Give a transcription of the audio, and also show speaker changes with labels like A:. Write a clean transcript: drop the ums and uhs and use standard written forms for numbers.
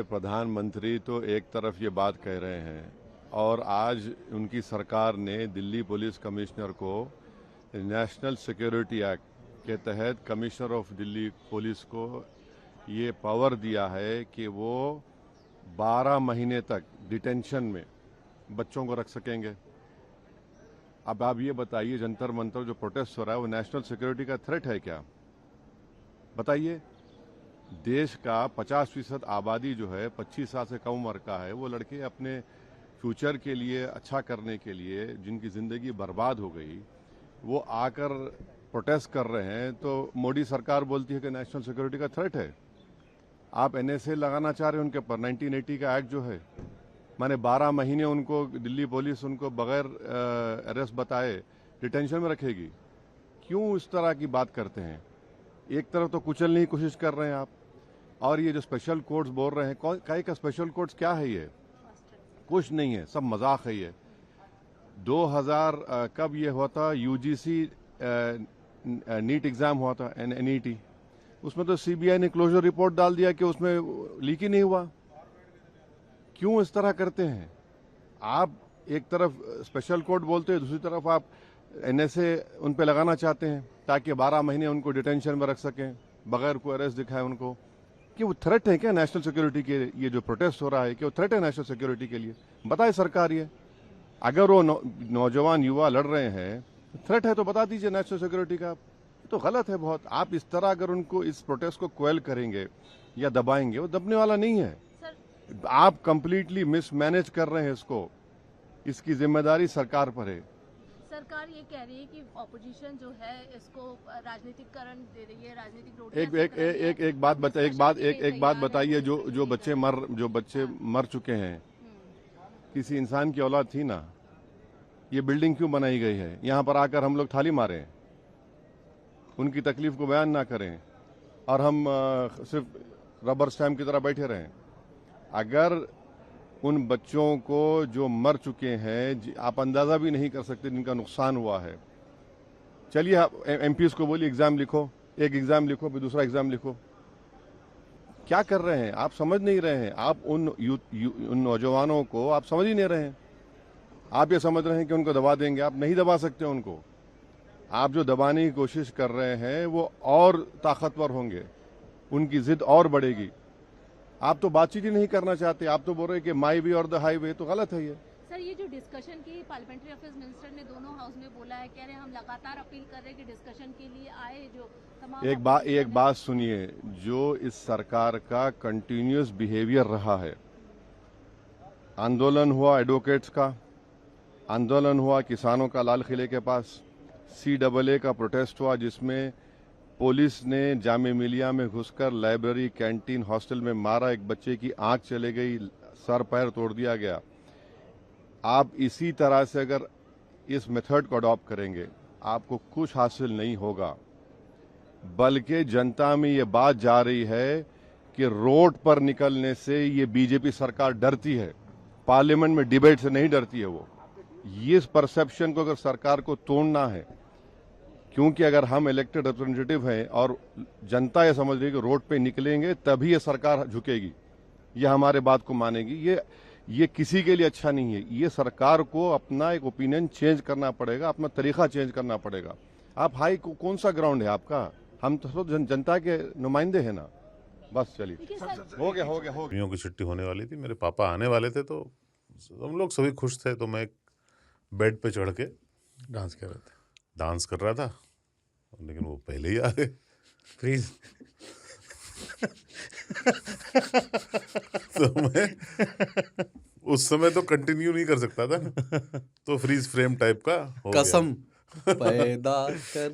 A: प्रधानमंत्री तो एक तरफ ये बात कह रहे हैं और आज उनकी सरकार ने दिल्ली पुलिस कमिश्नर को नेशनल सिक्योरिटी एक्ट के तहत कमिश्नर ऑफ दिल्ली पुलिस को ये पावर दिया है कि वो 12 महीने तक डिटेंशन में बच्चों को रख सकेंगे। अब आप ये बताइए, जंतर मंतर जो प्रोटेस्ट हो रहा है वो नेशनल सिक्योरिटी का थ्रेट है क्या? बताइए। देश का 50% आबादी जो है 25 साल से कम उम्र का है, वो लड़के अपने फ्यूचर के लिए अच्छा करने के लिए जिनकी ज़िंदगी बर्बाद हो गई, वो आकर प्रोटेस्ट कर रहे हैं तो मोदी सरकार बोलती है कि नेशनल सिक्योरिटी का थ्रेट है। आप एनएसए लगाना चाह रहे हैं उनके ऊपर, 1980 का एक्ट जो है, माने 12 महीने उनको दिल्ली पुलिस उनको बगैर अरेस्ट बताए डिटेंशन में रखेगी। क्यों इस तरह की बात करते हैं? एक तरफ तो कुचलने की कोशिश कर रहे हैं आप, और ये जो स्पेशल कोर्ट्स बोल रहे हैं, काहे का स्पेशल कोर्ट्स क्या है? ये कुछ नहीं है, सब मजाक है ये। 2000 कब ये हुआ था, यूजीसी नीट एग्जाम हुआ था, एनईटी, उसमें तो सीबीआई ने क्लोजर रिपोर्ट डाल दिया कि उसमें लीक ही नहीं हुआ। क्यों इस तरह करते हैं आप? एक तरफ स्पेशल कोर्ट बोलते हैं, दूसरी तरफ आप एनएसए उन पे लगाना चाहते हैं ताकि 12 महीने उनको डिटेंशन में रख सकें बगैर कोई अरेस्ट दिखाए उनको। कि वो थ्रेट है क्या नेशनल सिक्योरिटी के? ये जो प्रोटेस्ट हो रहा है, कि वो थ्रेट है नेशनल सिक्योरिटी के लिए? बताए सरकार ये। अगर वो नौजवान युवा लड़ रहे हैं, थ्रेट है तो बता दीजिए नेशनल सिक्योरिटी का। तो गलत है बहुत। आप इस तरह अगर उनको इस प्रोटेस्ट को क्वेल करेंगे या दबाएंगे, वो दबने वाला नहीं है। आप कंप्लीटली मिसमैनेज कर रहे हैं इसको। इसकी जिम्मेदारी सरकार पर है।
B: सरकार ये कह रही है कि ऑपोजिशन जो है इसको राजनीतिकरण दे रही है, राजनीतिक
A: एक बात बताइए, जो बच्चे मर चुके हैं, किसी इंसान की औलाद थी ना, ये बिल्डिंग क्यों बनाई गई है? यहाँ पर आकर हम लोग थाली मारें, उनकी तकलीफ को बयान ना करें और हम सिर्फ रबर स्टैम्प की तरह बैठे रहें? अगर उन बच्चों को जो मर चुके हैं, आप अंदाजा भी नहीं कर सकते जिनका नुकसान हुआ है। चलिए आप एमपीज को बोलिए एग्जाम लिखो, एक एग्जाम लिखो फिर दूसरा एग्जाम लिखो। क्या कर रहे हैं आप? समझ नहीं रहे हैं आप। उन नौजवानों को आप समझ ही नहीं रहे हैं। आप ये समझ रहे हैं कि उनको दबा देंगे। आप नहीं दबा सकते उनको। आप जो दबाने की कोशिश कर रहे हैं वो और ताकतवर होंगे, उनकी जिद और बढ़ेगी। आप तो बातचीत ही नहीं करना चाहते। आप तो बोल रहे हैं कि माई वे और द हाईवे। तो गलत है ये।
B: सर, ये जो डिस्कशन की पार्लियामेंट्री अफेयर्स मिनिस्टर ने दोनों हाउस में बोला है, कह रहे हैं हम लगातार अपील कर रहे हैं कि डिस्कशन के लिए आए जो तमाम।
A: एक बात सुनिए, जो इस सरकार का कंटिन्यूअस बिहेवियर रहा है, आंदोलन हुआ एडवोकेट्स का, आंदोलन हुआ किसानों का लाल किले के पास, CAA का प्रोटेस्ट हुआ जिसमें पुलिस ने जामे मिलिया में घुसकर लाइब्रेरी, कैंटीन, हॉस्टल में मारा, एक बच्चे की आंख चले गई, सर पैर तोड़ दिया गया। आप इसी तरह से अगर इस मेथड को अडॉप्ट करेंगे, आपको कुछ हासिल नहीं होगा। बल्कि जनता में ये बात जा रही है कि रोड पर निकलने से ये बीजेपी सरकार डरती है, पार्लियामेंट में डिबेट से नहीं डरती है वो। ये परसेप्शन को अगर सरकार को तोड़ना है, क्योंकि अगर हम इलेक्टेड रिप्रेजेंटेटिव हैं और जनता ये समझ रही है कि रोड पे निकलेंगे तभी ये सरकार झुकेगी, ये हमारे बात को मानेगी, ये किसी के लिए अच्छा नहीं है। ये सरकार को अपना एक ओपिनियन चेंज करना पड़ेगा, अपना तरीका चेंज करना पड़ेगा। आप हाई कौन सा ग्राउंड है आपका? हम तो जनता के नुमाइंदे हैं ना। बस चलिए, हो गया।
C: की छुट्टी होने वाली थी, मेरे पापा आने वाले थे, तो हम लोग सभी खुश थे। तो मैं बेड पे चढ़ के डांस कर रहा था, लेकिन वो पहले ही आ गए।
D: फ्रीज।
C: तो मैं उस समय तो कंटिन्यू नहीं कर सकता था ना, तो फ्रीज फ्रेम टाइप का हो
D: कसम
C: गया।
D: पैदा कर